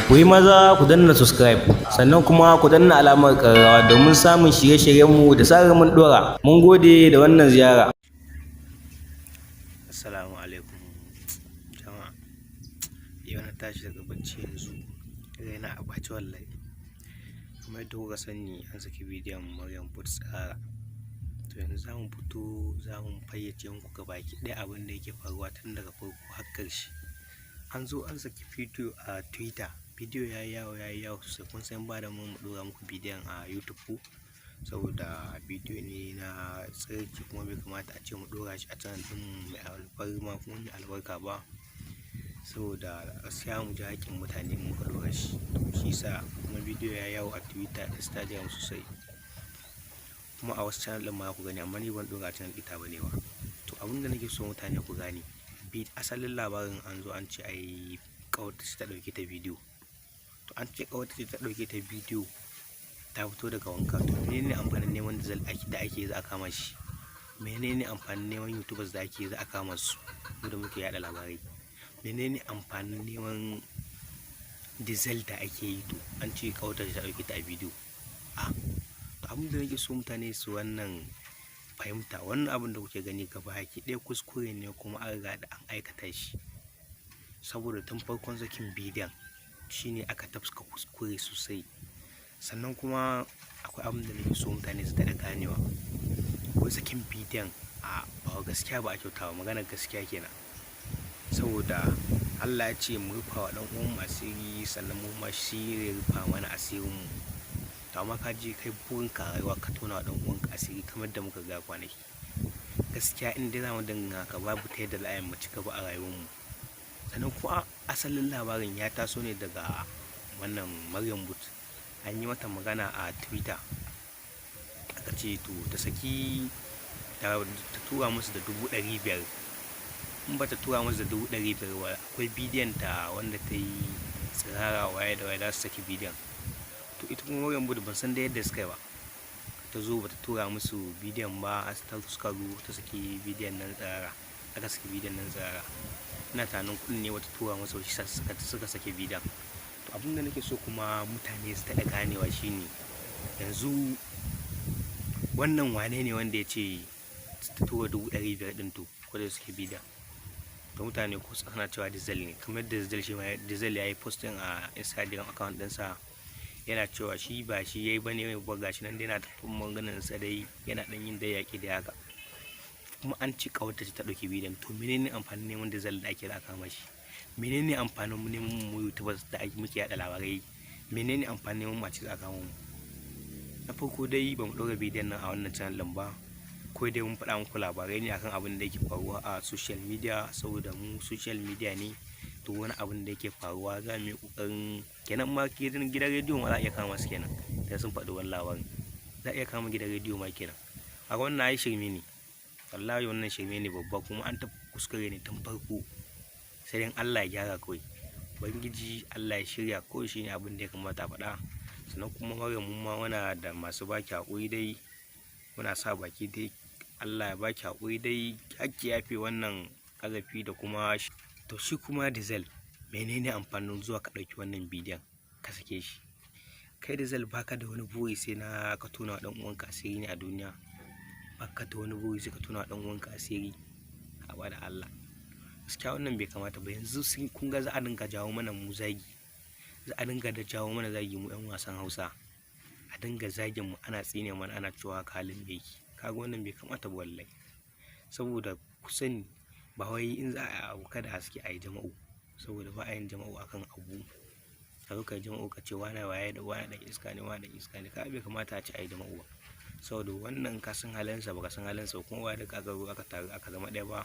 Ku yi maza ku danna subscribe sannan kuma ku danna alamar ƙararrawa domin samun shirye-shiryenmu da zarar mun ɗora. Mun gode da wannan ziyara. Assalamu alaikum jama'a. Yau na tashi daga bacci yanzu, raina a ɓace wallahi. Kamar yadda kuka sani an saki bidiyon Maryam Tsirara. To yanzu za mu fito za mu fayyace muku gabaki ɗaya abin da yake faruwa tun daga farko har ƙarshe. An zo an saki bidiyo a Twitter. Bidiyo ya yi yawo sosai. Kun san ba da mu ɗora muku bidiyon a YouTube saboda bidiyo ne na tsirki kuma bai kamata a ce mu ɗora shi a channel ɗin mai alfarma kuma mai albarka ba, saboda gaskiya mu ji haƙƙin mutane muka ɗora shi. Shi sa kuma bidiyo ya yawo a Twitter da Instagram sosai, kuma a wasu channel ɗin ma ku gani, amma ni ban ɗora a channel ita bane ba. To abin da nake so mutane ku gane, asalin labarin an zo an ce ai ƙawarta ce ta ɗauke ta bidiyo. To an ce ƙawarta ce ta ɗauke ta bidiyo ta fito daga wanka. To menene amfanin neman da ake za a kama shi? Menene amfanin neman youtubers da ake za a kama su mu da muke yada labarai? Menene amfanin neman diesel da ake yi? To an ce ƙawarta ce ta ɗauke ta a bidiyo. To abin da nake so mutane su wannan fahimta, wannan abin da kuke gani gaba ki ɗaya kuskure ne kuma an riga da an aikata shi, saboda tun farkon sakin bidiyon shine aka tafka kuskure sosai. Sannan kuma akwai abin da nake so mutane su daɗa ganewa, ko sakin bidiyon ba gaskiya ba a kyautawa, maganar gaskiya kenan, saboda Allah ya ce mu rufa wa ɗan uwan asiri sannan mu ma shi ya rufa mana asirin mu. To amma ka je kai burin ka rayuwa ka tona wa ɗan uwanka asiri kamar da muka ga kwanaki. Gaskiya in dai za mu dinga haka babu ta yadda za mu ci gaba a rayuwar mu. Sannan kuma asalin labarin ya taso ne daga wannan Maryam. An yi mata magana a Twitter, aka ce to ta saki ta tura musu da 500,000. in ba ta tura musu da 500,000 ba, akwai bidiyon ta wanda ta yi tsirara waye da waye za su saki bidiyon. To ita kuma Maryam ban san da yadda suka yi ba, ta zo ba ta tura musu bidiyon ba, suka zo ta saki bidiyon nan tsirara, aka saki bidiyon nan tsirara. Ina tunanin kuɗin ne wata tura musu shi suka saki bidiyon. To abin da nake so kuma mutane su taɗa ganewa shine, yanzu wannan wane ne wanda ya ce ta tura 500,000 ɗin? To ko da suke bidiyon, to mutane ko suna cewa diesel ne, kamar da diesel ya yi posting a Instagram account ɗinsa yana cewa shi ba shi yayi bane mai buga gashi nan dai yana tafi maganar sa dai yana dan yin dai yaki da haka. Kuma an ci ƙawarta ce ta ɗauki bidiyon. To menene amfanin neman diesel da ake raka mashi? Menene amfanin neman mu youtubers da muke yada labarai? Menene amfanin neman mace za a kama mu? Na farko dai ba mu ɗora bidiyon nan a wannan channel ɗin ba, ko dai mun faɗa muku labarai ne akan abin da yake faruwa a social media, saboda mu social media ne. To wani abin da yake faruwa za mu yi ƙoƙarin, kenan ma gidan rediyo ma za a iya kama su kenan da sun faɗi wani labarin, za a iya kama gidan rediyo ma kenan. A wannan ai shirme ne, wallahi wannan shirme ne babba, kuma an taɓa kuskure ne tun farko, sai dai Allah ya gyara kawai. Ubangiji Allah ya shirya kawai, shine abin da ya kamata a faɗa. Sannan kuma Maryam mun ma muna da masu baki haƙuri dai, muna sa baki dai, Allah ya baki haƙuri dai, ake yafe wannan ƙazafi da kuma. To shi kuma diesel, menene amfanin zuwa ka ɗauki wannan bidiyon ka sake shi? Kai diesel baka da wani buri sai na ka tona wa ɗan uwanka asiri ne a duniya? Baka da wani buri sai ka tona wa ɗan uwanka asiri? Haba da Allah, gaskiya wannan bai kamata ba. Yanzu sun kun ga za a dinga jawo mana mu zagi, za a dinga da jawo mana zagi mu ɗan wasan Hausa, a dinga zagin mu ana tsine mana ana cewa halin da yake. Kaga wannan bai kamata ba wallahi, saboda ku sani ba wai in za a yi abu kada haske a yi jama'u, saboda ba a yin jama'u akan abu. Ka zo ka yi jama'u ka ce wani waye da wani ɗan iska ne, wani ɗan iska ne, ka bai kamata a ce a yi jama'u ba, saboda wannan ka san halinsa ba ka san halinsa ba, kuma ba da aka zo aka taru aka zama ɗaya ba.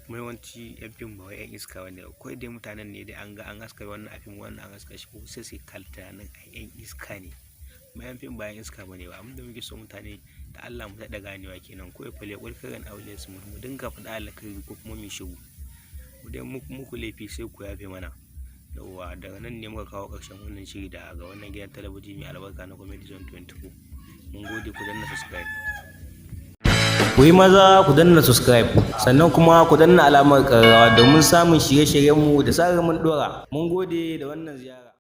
Kuma yawanci yan fim ba wai yan iska bane, kawai dai mutanen ne dai an ga an haska wannan a fim, wannan an haska shi ko sai su kalta nan a yan iska ne, kuma yan fim ba yan iska bane ba. Abin da muke so mutane da Allah mu daɗa ganewa kenan, ko ya fale ƙulƙarin aure su mu dinga faɗa alkhairi ko kuma mu shigo mu dai muku laifi sai ku yafe mana. Yawwa, daga nan ne muka kawo ƙarshen wannan shiri daga wannan gidan talabijin mai albarka na Comedy Zone 24. Mun gode, ku danna subscribe. Ku yi maza ku danna subscribe sannan kuma ku danna alamar ƙararrawa domin samun shirye-shiryenmu da zarar mun ɗora. Mun gode da wannan ziyara.